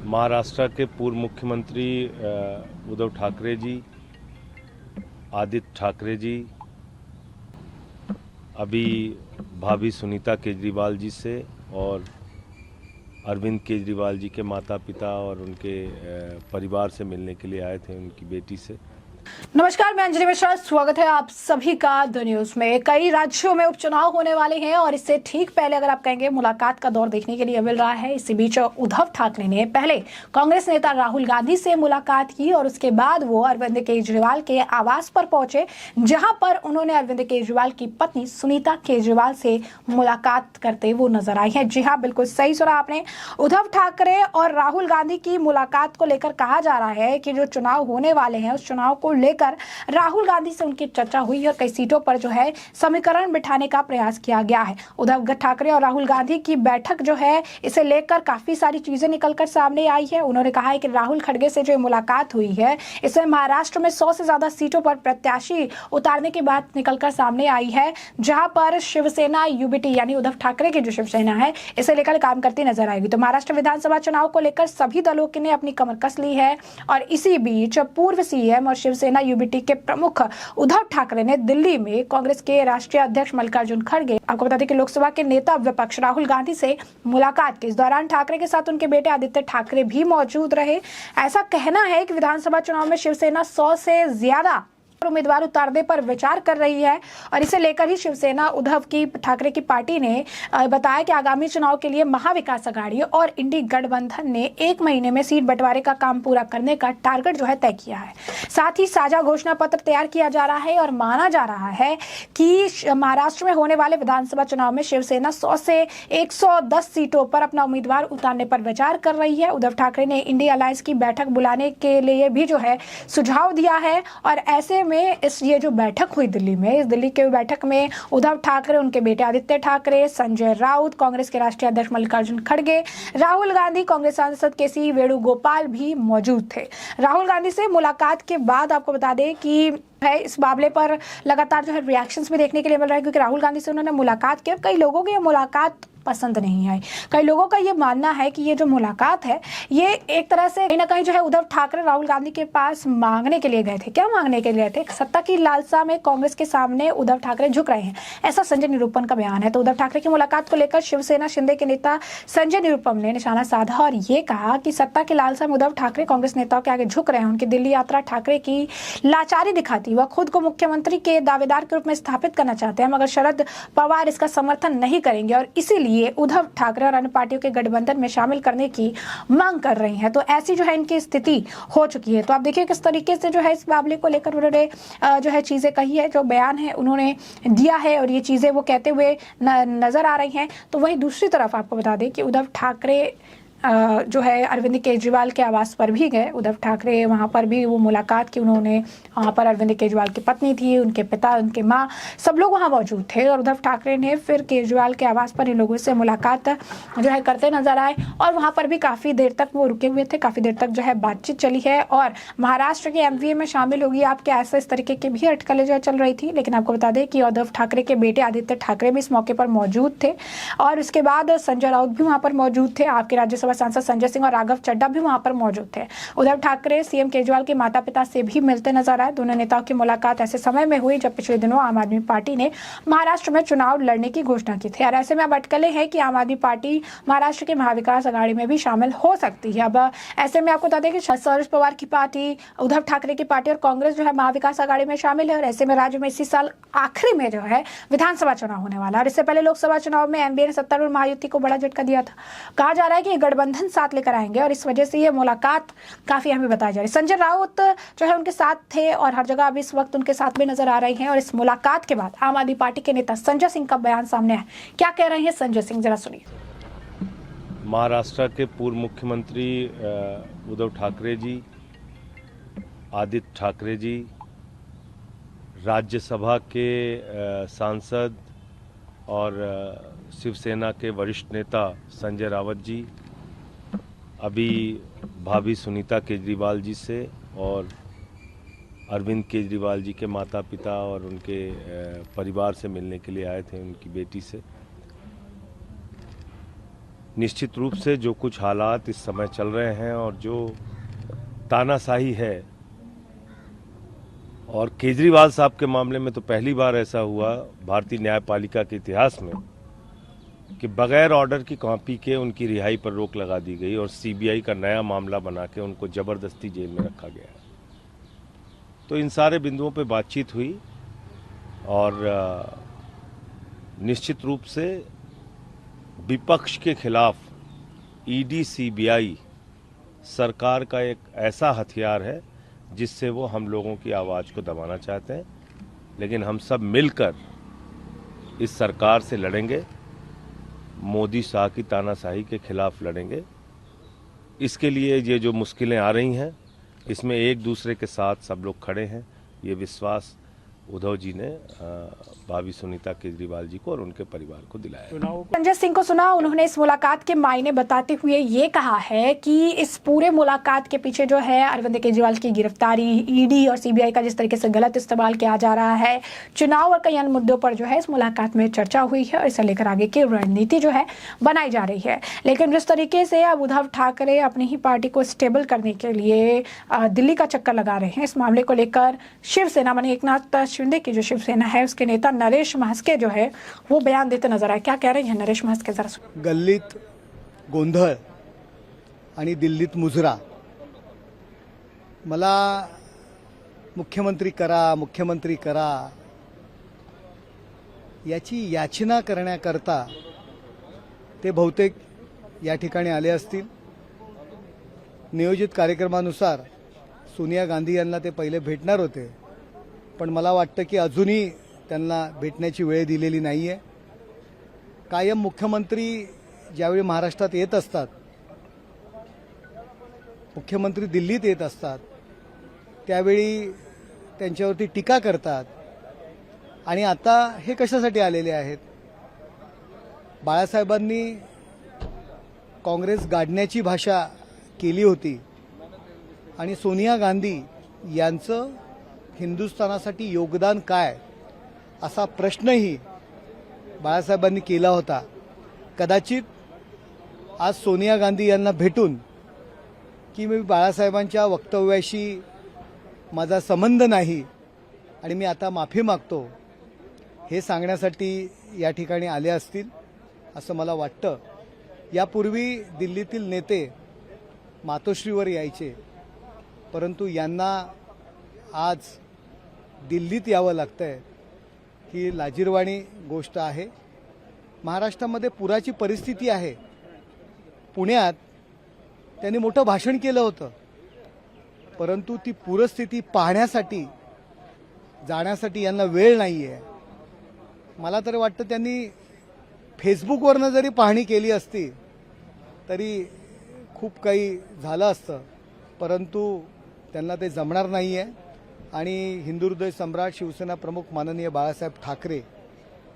महाराष्ट्र के पूर्व मुख्यमंत्री उद्धव ठाकरे जी, आदित्य ठाकरे जी अभी भाभी सुनीता केजरीवाल जी से और अरविंद केजरीवाल जी के माता पिता और उनके परिवार से मिलने के लिए आए थे, उनकी बेटी से। नमस्कार, मैं अंजलि मिश्रा, स्वागत है आप सभी का द न्यूज में। कई राज्यों में उपचुनाव होने वाले हैं और इससे ठीक पहले अगर आप कहेंगे मुलाकात का दौर देखने के लिए मिल रहा है। इसी बीच उद्धव ठाकरे ने पहले कांग्रेस नेता राहुल गांधी से मुलाकात की और उसके बाद वो अरविंद केजरीवाल के आवास पर पहुंचे, जहां पर उन्होंने अरविंद केजरीवाल की पत्नी सुनीता केजरीवाल से मुलाकात करते वो नजर आई है। जी हाँ, बिल्कुल सही सुना आपने। उद्धव ठाकरे और राहुल गांधी की मुलाकात को लेकर कहा जा रहा है कि जो चुनाव होने वाले हैं उस चुनाव को लेकर राहुल गांधी से उनकी चर्चा हुई और कई सीटों पर जो है समीकरण बिठाने का प्रयास किया गया है। उद्धव ठाकरे और राहुल गांधी की बैठक जो है इसे लेकर काफी सारी चीजें निकलकर सामने आई है। उन्होंने कहा है कि राहुल खड़गे से जो मुलाकात हुई है इसमें महाराष्ट्र में 100 से ज्यादा सीटों पर प्रत्याशी उतारने की बात निकलकर सामने आई है, जहां पर शिवसेना यूबीटी यानी उद्धव ठाकरे की जो शिवसेना है इसे लेकर काम करती नजर आएगी। तो महाराष्ट्र विधानसभा चुनाव को लेकर सभी दलों ने अपनी कमर कस ली है और इसी बीच पूर्व सीएम और शिवसेना यूबीटी के प्रमुख उद्धव ठाकरे ने दिल्ली में कांग्रेस के राष्ट्रीय अध्यक्ष मल्लिकार्जुन खड़गे, आपको बता दें कि लोकसभा के नेता विपक्ष राहुल गांधी से मुलाकात की। इस दौरान ठाकरे के साथ उनके बेटे आदित्य ठाकरे भी मौजूद रहे। ऐसा कहना है कि विधानसभा चुनाव में शिवसेना 100 से ज्यादा उम्मीदवार उतारने पर विचार कर रही है और इसे लेकर ही शिवसेना उद्धव की ठाकरे की पार्टी ने बताया कि आगामी चुनाव के लिए महाविकास अघाड़ी और इंडी गठबंधन ने 1 महीने में सीट बंटवारे का काम पूरा करने का टारगेट जो है तय किया है। साथ ही साझा घोषणा पत्र तैयार किया जा रहा है और माना जा रहा है कि महाराष्ट्र में होने वाले विधानसभा चुनाव में शिवसेना 100 से 110 सीटों पर अपना उम्मीदवार उतारने पर विचार कर रही है। उद्धव ठाकरे ने इंडिया अलायंस की बैठक बुलाने के लिए भी जो है सुझाव दिया है और ऐसे में ये जो बैठक हुई दिल्ली में, इस दिल्ली के बैठक में उद्धव ठाकरे, उनके बेटे आदित्य ठाकरे, संजय राउत, कांग्रेस के राष्ट्रीय अध्यक्ष मल्लिकार्जुन खड़गे, राहुल गांधी, कांग्रेस सांसद के.सी. वेणुगोपाल भी मौजूद थे। राहुल गांधी से मुलाकात के बाद आपको बता दें कि है इस मामले पर लगातार जो है रिएक्शंस भी देखने के लिए मिल रहा है, क्योंकि राहुल गांधी से उन्होंने मुलाकात की और कई लोगों की ये मुलाकात पसंद नहीं आई। कई लोगों का ये मानना है कि ये जो मुलाकात है ये एक तरह से कहीं ना कहीं जो है उद्धव ठाकरे राहुल गांधी के पास मांगने के लिए गए थे। क्या मांगने के लिए गए थे? सत्ता की लालसा में कांग्रेस के सामने उद्धव ठाकरे झुक रहे हैं, ऐसा संजय निरुपम का बयान है। तो उद्धव ठाकरे की मुलाकात को लेकर शिवसेना शिंदे के नेता संजय निरुपम ने निशाना साधा और ये कहा कि सत्ता की लालसा में उद्धव ठाकरे कांग्रेस नेताओं के आगे झुक रहे हैं। उनकी दिल्ली यात्रा ठाकरे की लाचारी दिखाती, वह खुद को मुख्यमंत्री के दावेदार के रूप में स्थापित करना चाहते हैं, मगर शरद पवार इसका समर्थन नहीं करेंगे और इसीलिए उद्धव ठाकरे और अन्य पार्टियों के गठबंधन में शामिल करने की मांग कर रही हैं। तो ऐसी जो है इनकी स्थिति हो चुकी है। तो आप देखिए किस तरीके से जो है इस मामले को लेकर उन्होंने जो है चीजें कही है, जो बयान है उन्होंने दिया है और ये चीजें वो कहते हुए नजर आ रही हैं। तो वहीं दूसरी तरफ आपको बता दें कि उद्धव ठाकरे जो है अरविंद केजरीवाल के आवास पर भी गए। उद्धव ठाकरे वहाँ पर भी वो मुलाकात की उन्होंने। वहाँ पर अरविंद केजरीवाल की पत्नी थी, उनके पिता, उनके माँ, सब लोग वहाँ मौजूद थे और उद्धव ठाकरे ने फिर केजरीवाल के आवास पर इन लोगों से मुलाकात जो है करते नजर आए और वहाँ पर भी काफ़ी देर तक वो रुके हुए थे, काफ़ी देर तक जो है बातचीत चली है और महाराष्ट्र के एमपीए में शामिल होगी आपके ऐसे इस तरीके की भी अटकलें जो चल रही थी। लेकिन आपको बता दें कि उद्धव ठाकरे के बेटे आदित्य ठाकरे भी इस मौके पर मौजूद थे और उसके बाद संजय राउत भी वहाँ पर मौजूद थे। आपके राज्यसभा सांसद संजय सिंह और राघव चड्ढा भी वहां पर मौजूद थे। उद्धव ठाकरे सीएम केजरीवाल के माता पिता से भी मिलते नजर आए। दोनों नेताओं की मुलाकात ऐसे समय में हुई जब पिछले दिनों आम आदमी पार्टी ने महाराष्ट्र में चुनाव लड़ने की घोषणा की थी और ऐसे में अब अटकलें हैं कि आम आदमी पार्टी महाराष्ट्र के महाविकास अघाड़ी में भी शामिल हो सकती है। अब ऐसे में आपको बता दें कि शरद पवार की पार्टी, उद्धव ठाकरे की पार्टी और कांग्रेस जो है महाविकास अघाड़ी में शामिल है और ऐसे में राज्य में इसी साल आखिरी में जो है विधानसभा चुनाव होने वाला है और इससे पहले लोकसभा चुनाव में एनडीए ने सत्तारूढ़ महायुति को बड़ा झटका दिया था। कहा जा रहा है कि गठबंधन साथ लेकर आएंगे और इस वजह से ये मुलाकात काफी हमें बताई जा रही है। संजय राउत जो है उनके साथ थे और हर जगह अभी इस वक्त उनके साथ भी नजर आ रही हैं और इस मुलाकात के बाद आम आदमी पार्टी के नेता संजय सिंह का बयान सामने आया। क्या कह रहे हैं संजय सिंह, जरा सुनिए। महाराष्ट्र के पूर्व मुख्यमंत्री उद्धव ठाकरे जी, आदित्य ठाकरे जी, राज्यसभा के सांसद और शिवसेना के वरिष्ठ नेता संजय राउत जी अभी भाभी सुनीता केजरीवाल जी से और अरविंद केजरीवाल जी के माता पिता और उनके परिवार से मिलने के लिए आए थे, उनकी बेटी से। निश्चित रूप से जो कुछ हालात इस समय चल रहे हैं और जो तानाशाही है, और केजरीवाल साहब के मामले में तो पहली बार ऐसा हुआ भारतीय न्यायपालिका के इतिहास में कि बगैर ऑर्डर की कॉपी के उनकी रिहाई पर रोक लगा दी गई और सीबीआई का नया मामला बना के उनको जबरदस्ती जेल में रखा गया। तो इन सारे बिंदुओं पे बातचीत हुई और निश्चित रूप से विपक्ष के खिलाफ ईडी सीबीआई सरकार का एक ऐसा हथियार है जिससे वो हम लोगों की आवाज़ को दबाना चाहते हैं, लेकिन हम सब मिलकर इस सरकार से लड़ेंगे, मोदी शाह की तानाशाही के खिलाफ लड़ेंगे। इसके लिए ये जो मुश्किलें आ रही हैं, इसमें एक दूसरे के साथ सब लोग खड़े हैं, ये विश्वास उद्धव जी ने भाभी सुनीता केजरीवाल जी को और उनके परिवार को दिलाया। संजय सिंह को सुना, उन्होंने इस मुलाकात के मायने बताते हुए ये कहा है कि इस पूरे मुलाकात के पीछे जो है अरविंद केजरीवाल की गिरफ्तारी, ईडी और सीबीआई का जिस तरीके से गलत इस्तेमाल किया जा रहा है, चुनाव और कई अन्य मुद्दों पर जो है इस मुलाकात में चर्चा हुई है और इसे लेकर आगे की रणनीति जो है बनाई जा रही है। लेकिन जिस तरीके से अब उद्धव ठाकरे अपनी ही पार्टी को स्टेबल करने के लिए दिल्ली का चक्कर लगा रहे हैं, इस मामले को लेकर शिवसेना माने एकनाथ शिंदे की जो शिवसेना है उसके नेता नरेश म्हस्के जो है वो बयान देते नजर आए। क्या कह रहे हैं नरेश म्हस्के, जरा सुनिए। गल्लीत गोंधळ आणि दिल्लीत मुजरा, मला मुख्यमंत्री करा याची याचना करण्याकरता ते बहुतेक या ठिकाणी आले असतील। नियोजित कार्यक्रमानुसार सोनिया गांधी यांना ते पहिले भेटणार होते, पण मला वाटतं की अजूनही त्यांना भेटण्याची वेळ दिलेली नाहीये। कायम मुख्यमंत्री ज्यावेळी महाराष्ट्रात येत असतात, मुख्यमंत्री दिल्लीत येत असतात, त्यावेळी त्यांच्यावरती टीका करतात। आणि आता हे कशासाठी आलेले आहेत? बाळासाहेबांनी काँग्रेस गाडण्याची भाषा केली होती आणि सोनिया गांधी यांचं हिंदुस्थानासाठी योगदान काय असा प्रश्नही बाळासाहेबांनी केला होता। कदाचित आज सोनिया गांधी यांना भेटून की मी बाळासाहेबांच्या वक्तव्याशी माझा संबंध नाही आणि मी आता माफी मागतो हे सांगण्यासाठी या ठिकाणी आले असतील असं मला वाटतं। यापूर्वी दिल्लीतील नेते मातोश्रीवर यायचे, परंतु यांना आज दिल्लीत यावं लागतंय ही लाजिरवाणी गोष्ट आहे। महाराष्ट्रामध्ये पुराची परिस्थिती आहे। पुण्यात त्यांनी मोठं भाषण केलं होतं, परंतु ती पूरस्थिती पाहण्यासाठी जाण्यासाठी यांना वेळ नाहीये। मला तर वाटतं त्यांनी फेसबुकवरनं जरी पाहणी केली असती तरी खूप काही झालं असतं, परंतु त्यांना ते जमणार नाहीये। आणि हिंदू हृदय सम्राट शिवसेना प्रमुख माननीय बाळासाहेब ठाकरे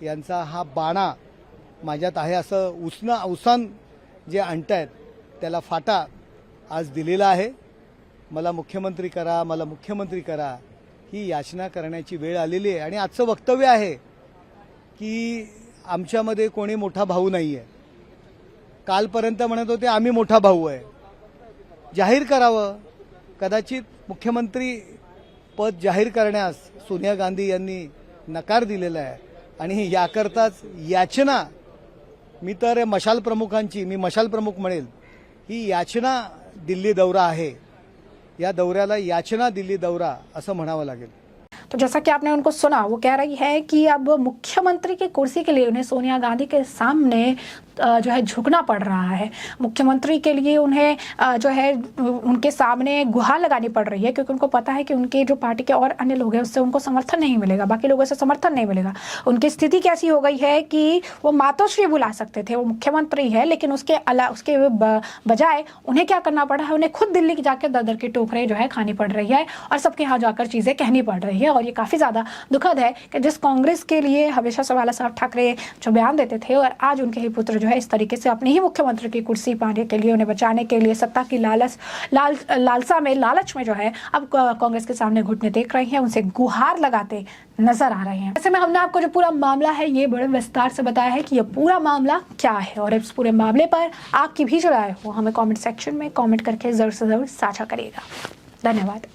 यांचा हा बाणा माझ्यात आहे असं उसान जे आणतायत त्याला फाटा आज दिलेला आहे। मला मुख्यमंत्री करा ही याचना करण्याची वेळ आलेली आहे। आणि आजचं वक्तव्य आहे की आमच्यामध्ये कोणी मोठा भाऊ नाहीये। कालपर्यंत म्हणत होते आम्ही मोठा भाऊ आहे, जाहीर करावं। कदाचित मुख्यमंत्री पद जाहीर करण्यास सोनिया गांधी यांनी नकार दिलेला आहे आणि याकरताच याचना मी मशाल प्रमुख म्हणेल ही याचना दिल्ली दौरा आहे। या दौऱ्याला याचना दिल्ली दौरा असं म्हणावं लागेल। तो जैसा कि आपने उनको सुना, वो कह रही है कि अब मुख्यमंत्री की कुर्सी के लिए उन्हें सोनिया गांधी के सामने जो है झुकना पड़ रहा है। मुख्यमंत्री के लिए उन्हें जो है उनके सामने गुहार लगानी पड़ रही है, क्योंकि उनको पता है कि उनके जो पार्टी के और अन्य लोग हैं उससे उनको समर्थन नहीं मिलेगा, बाकी लोगों से समर्थन नहीं मिलेगा। उनकी स्थिति कैसी हो गई है कि वो मातोश्री बुला सकते थे, वो मुख्यमंत्री है, लेकिन उसके बजाय उन्हें क्या करना पड़ा है, उन्हें खुद दिल्ली जाकर दर की टोकरें जो है खानी पड़ रही है और सबके यहाँ जाकर चीज़ें कहनी पड़ रही है। और ये काफ़ी ज़्यादा दुखद है कि जिस कांग्रेस के लिए हमेशा से बाला साहब ठाकरे जो बयान देते थे और आज उनके ही पुत्र जो है इस तरीके से अपनी ही मुख्यमंत्री की कुर्सी पाने के लिए, उन्हें बचाने के लिए, सत्ता की लालच में जो है अब कांग्रेस के सामने घुटने टेक रही है, उनसे गुहार लगाते नजर आ रहे हैं। ऐसे में हमने आपको जो पूरा मामला है ये बड़े विस्तार से बताया है कि ये पूरा मामला क्या है, और इस पूरे मामले पर आपकी भी जो राय हो हमें कमेंट सेक्शन में कमेंट करके जरूर से जरूर साझा करिएगा। धन्यवाद।